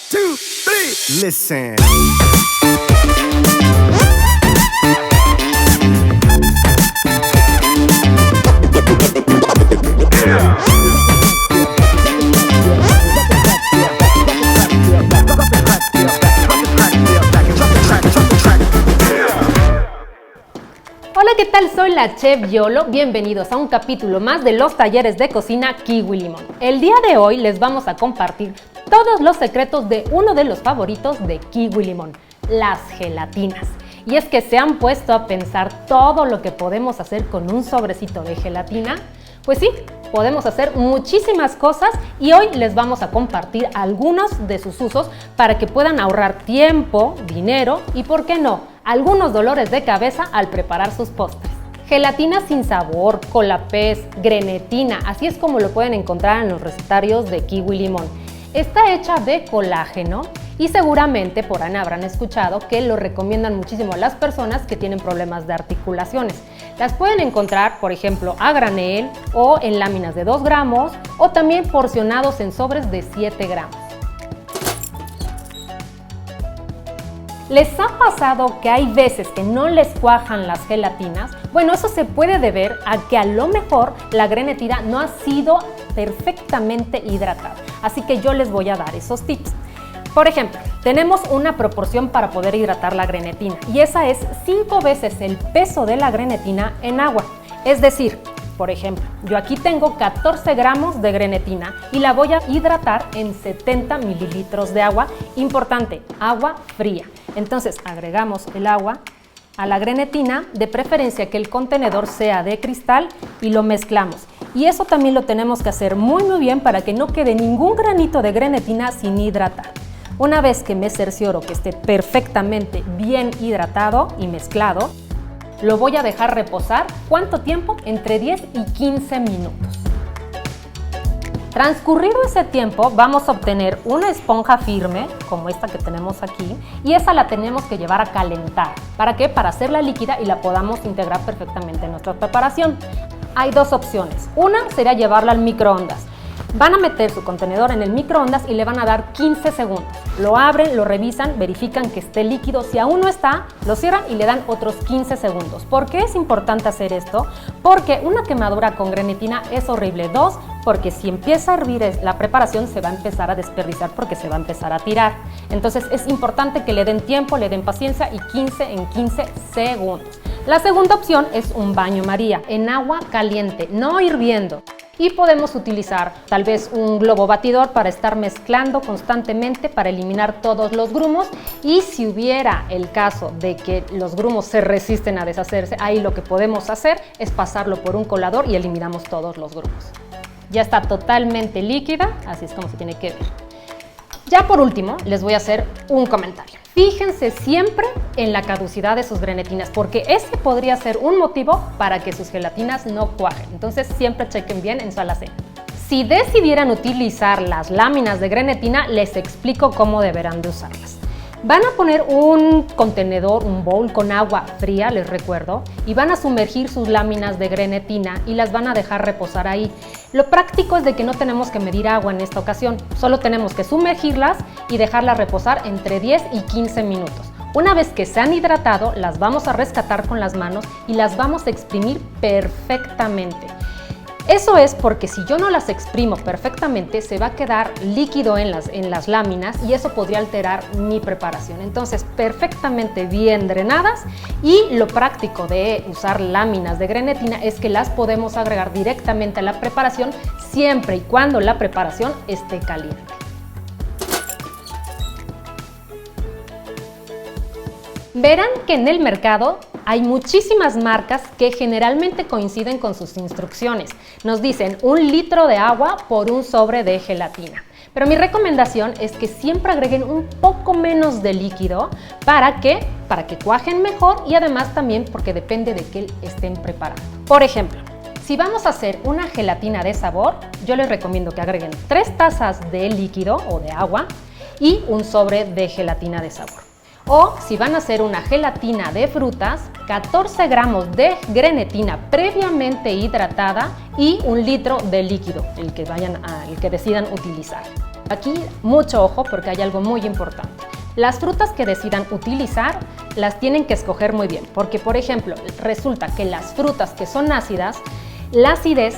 two, three. Listen. Hola, ¿qué tal? Soy la Chef Yolo. Bienvenidos a un capítulo más de los talleres de cocina Kiwi Limón. El día de hoy les vamos a compartir todos los secretos de uno de los favoritos de Kiwi Limón, las gelatinas. Y es que se han puesto a pensar todo lo que podemos hacer con un sobrecito de gelatina. Pues sí, podemos hacer muchísimas cosas y hoy les vamos a compartir algunos de sus usos para que puedan ahorrar tiempo, dinero y, ¿por qué no?, algunos dolores de cabeza al preparar sus postres. Gelatina sin sabor, colapés, grenetina, así es como lo pueden encontrar en los recetarios de Kiwi Limón. Está hecha de colágeno y seguramente por ahí habrán escuchado que lo recomiendan muchísimo a las personas que tienen problemas de articulaciones. Las pueden encontrar, por ejemplo, a granel o en láminas de 2 gramos o también porcionados en sobres de 7 gramos. ¿Les ha pasado que hay veces que no les cuajan las gelatinas? Bueno, eso se puede deber a que a lo mejor la grenetina no ha sido perfectamente hidratada. Así que yo les voy a dar esos tips. Por ejemplo, tenemos una proporción para poder hidratar la grenetina y esa es 5 veces el peso de la grenetina en agua. Es decir, por ejemplo, yo aquí tengo 14 gramos de grenetina y la voy a hidratar en 70 mililitros de agua. Importante, agua fría. Entonces agregamos el agua a la grenetina, de preferencia que el contenedor sea de cristal, y lo mezclamos. Y eso también lo tenemos que hacer muy bien para que no quede ningún granito de grenetina sin hidratar. Una vez que me cercioro que esté perfectamente bien hidratado y mezclado, lo voy a dejar reposar. ¿Cuánto tiempo? Entre 10 y 15 minutos. Transcurrido ese tiempo, vamos a obtener una esponja firme, como esta que tenemos aquí, y esa la tenemos que llevar a calentar. ¿Para qué? Para hacerla líquida y la podamos integrar perfectamente en nuestra preparación. Hay 2 opciones. Una sería llevarla al microondas. Van a meter su contenedor en el microondas y le van a dar 15 segundos. Lo abren, lo revisan, verifican que esté líquido. Si aún no está, lo cierran y le dan otros 15 segundos. ¿Por qué es importante hacer esto? Porque una quemadura con grenetina es horrible. 2, porque si empieza a hervir la preparación se va a empezar a desperdiciar porque se va a empezar a tirar. Entonces es importante que le den tiempo, le den paciencia y 15 en 15 segundos. La segunda opción es un baño María en agua caliente, no hirviendo. Y podemos utilizar tal vez un globo batidor para estar mezclando constantemente para eliminar todos los grumos, y si hubiera el caso de que los grumos se resisten a deshacerse, ahí lo que podemos hacer es pasarlo por un colador y eliminamos todos los grumos. Ya está totalmente líquida, así es como se tiene que ver. Ya por último, les voy a hacer un comentario. Fíjense siempre en la caducidad de sus grenetinas, porque ese podría ser un motivo para que sus gelatinas no cuajen. Entonces siempre chequen bien en su alacena. Si decidieran utilizar las láminas de grenetina, les explico cómo deberán de usarlas. Van a poner un contenedor, un bowl con agua fría, les recuerdo, y van a sumergir sus láminas de grenetina y las van a dejar reposar ahí. Lo práctico es de que no tenemos que medir agua en esta ocasión, solo tenemos que sumergirlas y dejarlas reposar entre 10 y 15 minutos. Una vez que se han hidratado, las vamos a rescatar con las manos y las vamos a exprimir perfectamente. Eso es porque si yo no las exprimo perfectamente, se va a quedar líquido en las láminas y eso podría alterar mi preparación. Entonces, perfectamente bien drenadas, y lo práctico de usar láminas de grenetina es que las podemos agregar directamente a la preparación siempre y cuando la preparación esté caliente. Verán que en el mercado hay muchísimas marcas que generalmente coinciden con sus instrucciones. Nos dicen 1 litro de agua por un sobre de gelatina. Pero mi recomendación es que siempre agreguen un poco menos de líquido. ¿Para qué? Para que cuajen mejor y además también porque depende de qué estén preparando. Por ejemplo, si vamos a hacer una gelatina de sabor, yo les recomiendo que agreguen 3 tazas de líquido o de agua y un sobre de gelatina de sabor. O si van a hacer una gelatina de frutas, 14 gramos de grenetina previamente hidratada y 1 litro de líquido, el que decidan utilizar. Aquí mucho ojo porque hay algo muy importante. Las frutas que decidan utilizar las tienen que escoger muy bien, porque por ejemplo, resulta que las frutas que son ácidas, la acidez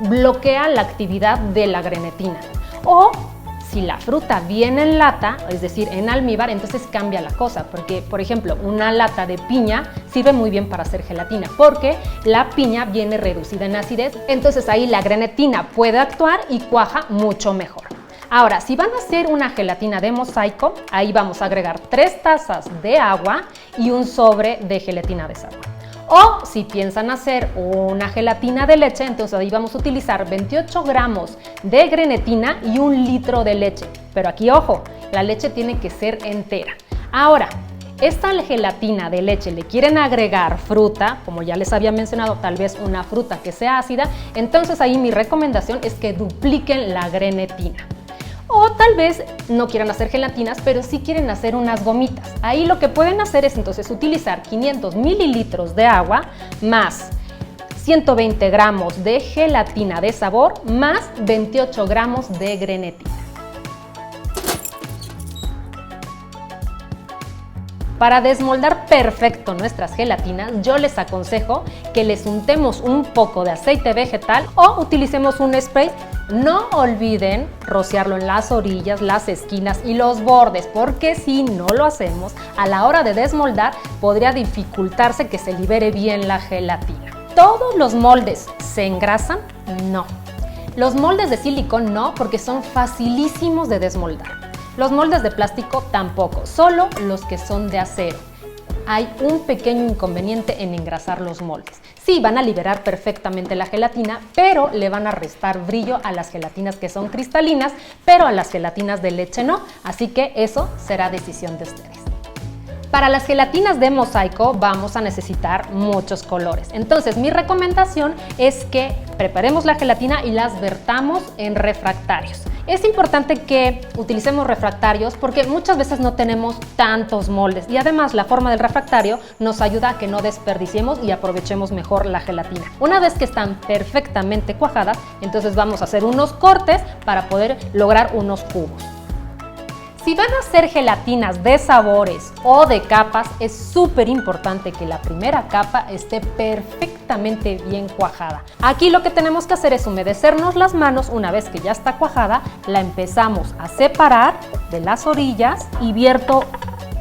bloquea la actividad de la grenetina. O si la fruta viene en lata, es decir, en almíbar, entonces cambia la cosa, porque por ejemplo, una lata de piña sirve muy bien para hacer gelatina, porque la piña viene reducida en acidez, entonces ahí la grenetina puede actuar y cuaja mucho mejor. Ahora, si van a hacer una gelatina de mosaico, ahí vamos a agregar 3 tazas de agua y un sobre de gelatina de sabor. O si piensan hacer una gelatina de leche, entonces ahí vamos a utilizar 28 gramos de grenetina y 1 litro de leche. Pero aquí, ojo, la leche tiene que ser entera. Ahora, esta gelatina de leche le quieren agregar fruta, como ya les había mencionado, tal vez una fruta que sea ácida, entonces ahí mi recomendación es que dupliquen la grenetina. O tal vez no quieran hacer gelatinas, pero sí quieren hacer unas gomitas. Ahí lo que pueden hacer es entonces utilizar 500 mililitros de agua más 120 gramos de gelatina de sabor más 28 gramos de grenetina. Para desmoldar perfecto nuestras gelatinas, yo les aconsejo que les untemos un poco de aceite vegetal o utilicemos un spray. No olviden rociarlo en las orillas, las esquinas y los bordes, porque si no lo hacemos, a la hora de desmoldar podría dificultarse que se libere bien la gelatina. ¿Todos los moldes se engrasan? No. Los moldes de silicón no, porque son facilísimos de desmoldar. Los moldes de plástico tampoco, solo los que son de acero. Hay un pequeño inconveniente en engrasar los moldes. Sí, van a liberar perfectamente la gelatina, pero le van a restar brillo a las gelatinas que son cristalinas, pero a las gelatinas de leche no, así que eso será decisión de ustedes. Para las gelatinas de mosaico vamos a necesitar muchos colores. Entonces, mi recomendación es que preparemos la gelatina y las vertamos en refractarios. Es importante que utilicemos refractarios porque muchas veces no tenemos tantos moldes y además la forma del refractario nos ayuda a que no desperdiciemos y aprovechemos mejor la gelatina. Una vez que están perfectamente cuajadas, entonces vamos a hacer unos cortes para poder lograr unos cubos. Si van a hacer gelatinas de sabores o de capas, es súper importante que la primera capa esté perfectamente bien cuajada. Aquí lo que tenemos que hacer es humedecernos las manos. Una vez que ya está cuajada, la empezamos a separar de las orillas y vierto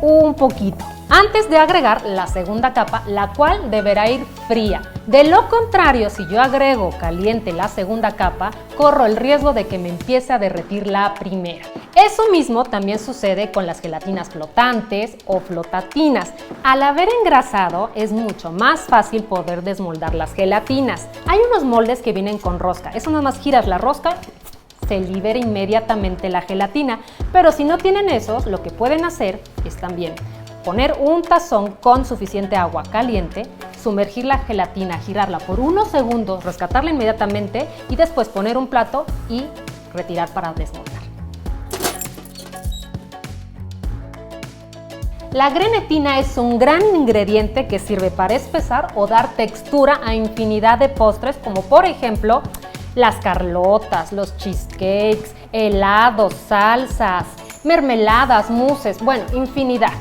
un poquito antes de agregar la segunda capa, la cual deberá ir fría. De lo contrario, si yo agrego caliente la segunda capa, corro el riesgo de que me empiece a derretir la primera. Eso mismo también sucede con las gelatinas flotantes o flotatinas. Al haber engrasado, es mucho más fácil poder desmoldar las gelatinas. Hay unos moldes que vienen con rosca. Eso nada más giras la rosca, se libera inmediatamente la gelatina. Pero si no tienen esos, lo que pueden hacer es también poner un tazón con suficiente agua caliente, sumergir la gelatina, girarla por unos segundos, rescatarla inmediatamente y después poner un plato y retirar para desmoldar. La grenetina es un gran ingrediente que sirve para espesar o dar textura a infinidad de postres, como por ejemplo las carlotas, los cheesecakes, helados, salsas, mermeladas, mousses, bueno, infinidad.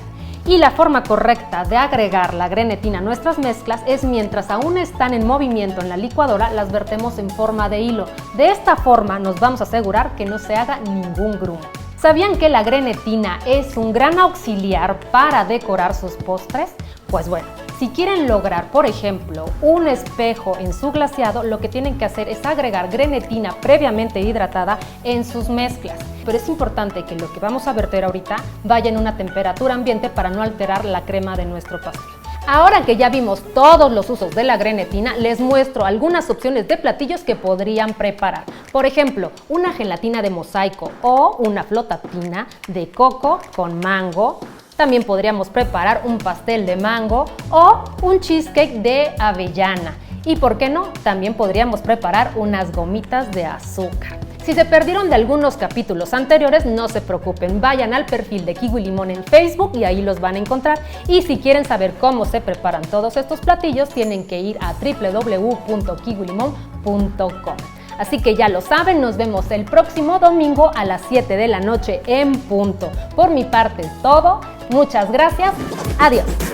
Y la forma correcta de agregar la grenetina a nuestras mezclas es mientras aún están en movimiento en la licuadora, las vertemos en forma de hilo. De esta forma nos vamos a asegurar que no se haga ningún grumo. ¿Sabían que la grenetina es un gran auxiliar para decorar sus postres? Pues bueno, si quieren lograr, por ejemplo, un espejo en su glaseado, lo que tienen que hacer es agregar grenetina previamente hidratada en sus mezclas. Pero es importante que lo que vamos a verter ahorita vaya en una temperatura ambiente para no alterar la crema de nuestro pastel. Ahora que ya vimos todos los usos de la grenetina, les muestro algunas opciones de platillos que podrían preparar. Por ejemplo, una gelatina de mosaico o una flotatina de coco con mango. También podríamos preparar un pastel de mango o un cheesecake de avellana. Y por qué no, también podríamos preparar unas gomitas de azúcar. Si se perdieron de algunos capítulos anteriores, no se preocupen, vayan al perfil de Kiwi Limón en Facebook y ahí los van a encontrar. Y si quieren saber cómo se preparan todos estos platillos, tienen que ir a www.kiwilimon.com. Así que ya lo saben, nos vemos el próximo domingo a las 7 de la noche en punto. Por mi parte es todo. Muchas gracias. Adiós.